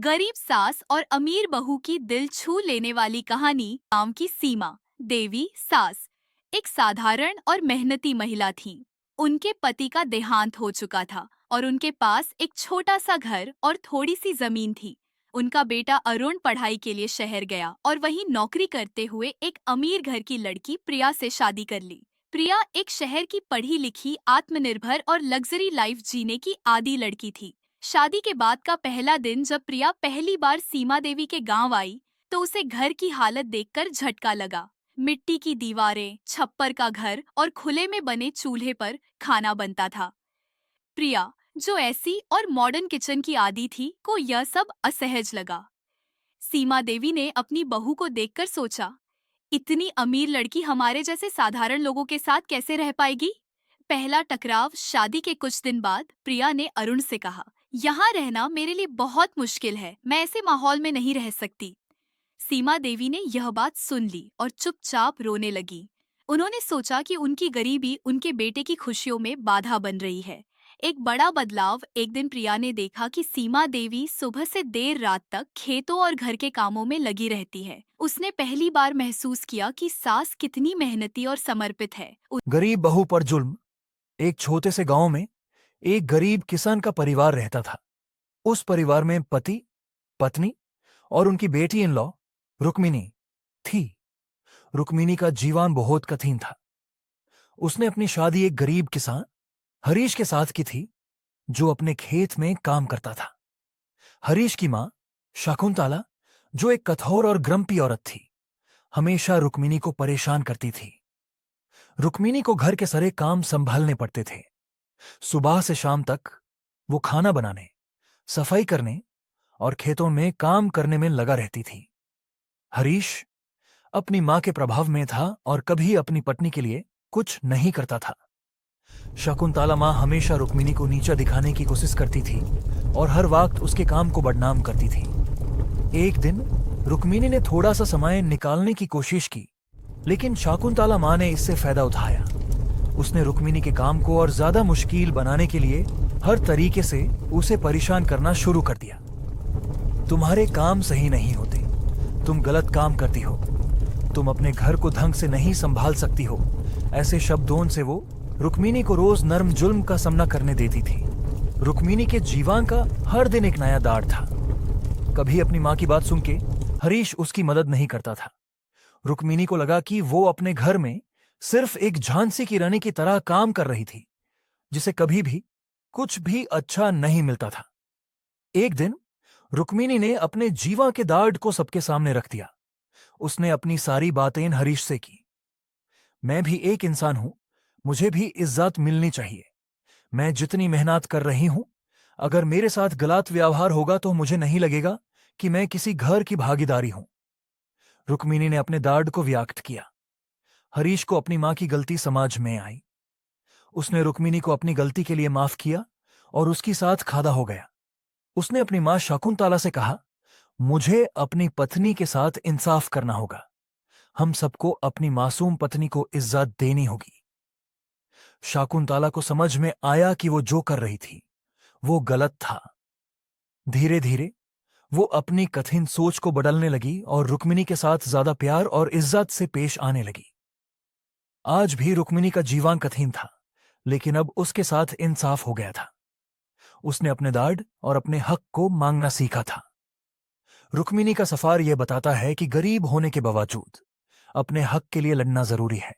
गरीब सास और अमीर बहू की दिल छू लेने वाली कहानी। गांव की सीमा देवी सास एक साधारण और मेहनती महिला थी। उनके पति का देहांत हो चुका था और उनके पास एक छोटा सा घर और थोड़ी सी जमीन थी। उनका बेटा अरुण पढ़ाई के लिए शहर गया और वहीं नौकरी करते हुए एक अमीर घर की लड़की प्रिया से शादी कर ली। प्रिया एक शहर की पढ़ी लिखी, आत्मनिर्भर और लग्जरी लाइफ जीने की आदी लड़की थी। शादी के बाद का पहला दिन जब प्रिया पहली बार सीमा देवी के गांव आई, तो उसे घर की हालत देखकर झटका लगा। मिट्टी की दीवारें, छप्पर का घर और खुले में बने चूल्हे पर खाना बनता था। प्रिया, जो ऐसी और मॉडर्न किचन की आदी थी, को यह सब असहज लगा। सीमा देवी ने अपनी बहू को देखकर सोचा, इतनी अमीर लड़की हमारे जैसे साधारण लोगों के साथ कैसे रह पाएगी। पहला टकराव शादी के कुछ दिन बाद प्रिया ने अरुण से कहा, यहाँ रहना मेरे लिए बहुत मुश्किल है, मैं ऐसे माहौल में नहीं रह सकती। सीमा देवी ने यह बात सुन ली और चुपचाप रोने लगी। उन्होंने सोचा कि उनकी गरीबी उनके बेटे की खुशियों में बाधा बन रही है। एक बड़ा बदलाव एक दिन प्रिया ने देखा कि सीमा देवी सुबह से देर रात तक खेतों और घर के कामों में लगी रहती है। उसने पहली बार महसूस किया कि सास कितनी मेहनती और समर्पित है। गरीब बहू पर जुल्म। एक छोटे से गांव में एक गरीब किसान का परिवार रहता था। उस परिवार में पति, पत्नी और उनकी बेटी इन लॉ रुक्मिनी थी। रुक्मिनी का जीवन बहुत कठिन था। उसने अपनी शादी एक गरीब किसान हरीश के साथ की थी, जो अपने खेत में काम करता था। हरीश की मां शकुंतला, जो एक कठोर और ग्रम्पी औरत थी, हमेशा रुक्मिनी को परेशान करती थी। रुक्मिनी को घर के सारे काम संभालने पड़ते थे। सुबह से शाम तक वो खाना बनाने, सफाई करने और खेतों में काम करने में लगा रहती थी। हरीश अपनी मां के प्रभाव में था और कभी अपनी पत्नी के लिए कुछ नहीं करता था। शकुंतला मां हमेशा रुक्मिनी को नीचा दिखाने की कोशिश करती थी और हर वक्त उसके काम को बदनाम करती थी। एक दिन रुक्मिनी ने थोड़ा सा समय निकालने की कोशिश की, लेकिन शकुंतला मां ने इससे फायदा उठाया। उसने रुक्मिनी के काम को और ज्यादा मुश्किल बनाने के लिए हर तरीके से उसे परेशान करना शुरू कर दिया। तुम्हारे काम सही नहीं होते, तुम गलत काम करती हो, तुम अपने घर को ढंग से नहीं संभाल सकती हो। ऐसे शब्दों से वो रुक्मिनी को रोज नर्म जुल्म का सामना करने देती थी। रुक्मिनी के जीवन का हर दिन एक नया दाढ़ था। कभी अपनी मां की बात सुन के हरीश उसकी मदद नहीं करता था। रुक्मिनी को लगा कि वो अपने घर में सिर्फ एक झांसी की रानी की तरह काम कर रही थी, जिसे कभी भी कुछ भी अच्छा नहीं मिलता था। एक दिन रुक्मिनी ने अपने जीवा के दाढ़ को सबके सामने रख दिया। उसने अपनी सारी बातें हरीश से की। मैं भी एक इंसान हूं, मुझे भी इज्जत मिलनी चाहिए। मैं जितनी मेहनत कर रही हूं, अगर मेरे साथ गलत व्यवहार होगा तो मुझे नहीं लगेगा कि मैं किसी घर की भागीदारी हूं। रुक्मिनी ने अपने दाढ़ को व्यक्त किया। हरीश को अपनी मां की गलती समझ में आई। उसने रुक्मिनी को अपनी गलती के लिए माफ किया और उसकी साथ खादा हो गया। उसने अपनी मां शकुंतला से कहा, मुझे अपनी पत्नी के साथ इंसाफ करना होगा। हम सबको अपनी मासूम पत्नी को इज्जत देनी होगी। शकुंतला को समझ में आया कि वो जो कर रही थी वो गलत था। धीरे धीरे वो अपनी कठिन सोच को बदलने लगी और रुक्मिनी के साथ ज्यादा प्यार और इज्जत से पेश आने लगी। आज भी रुक्मिनी का जीवन कठिन था, लेकिन अब उसके साथ इंसाफ हो गया था। उसने अपने दाढ़ और अपने हक को मांगना सीखा था। रुक्मिनी का सफर यह बताता है कि गरीब होने के बावजूद अपने हक के लिए लड़ना जरूरी है।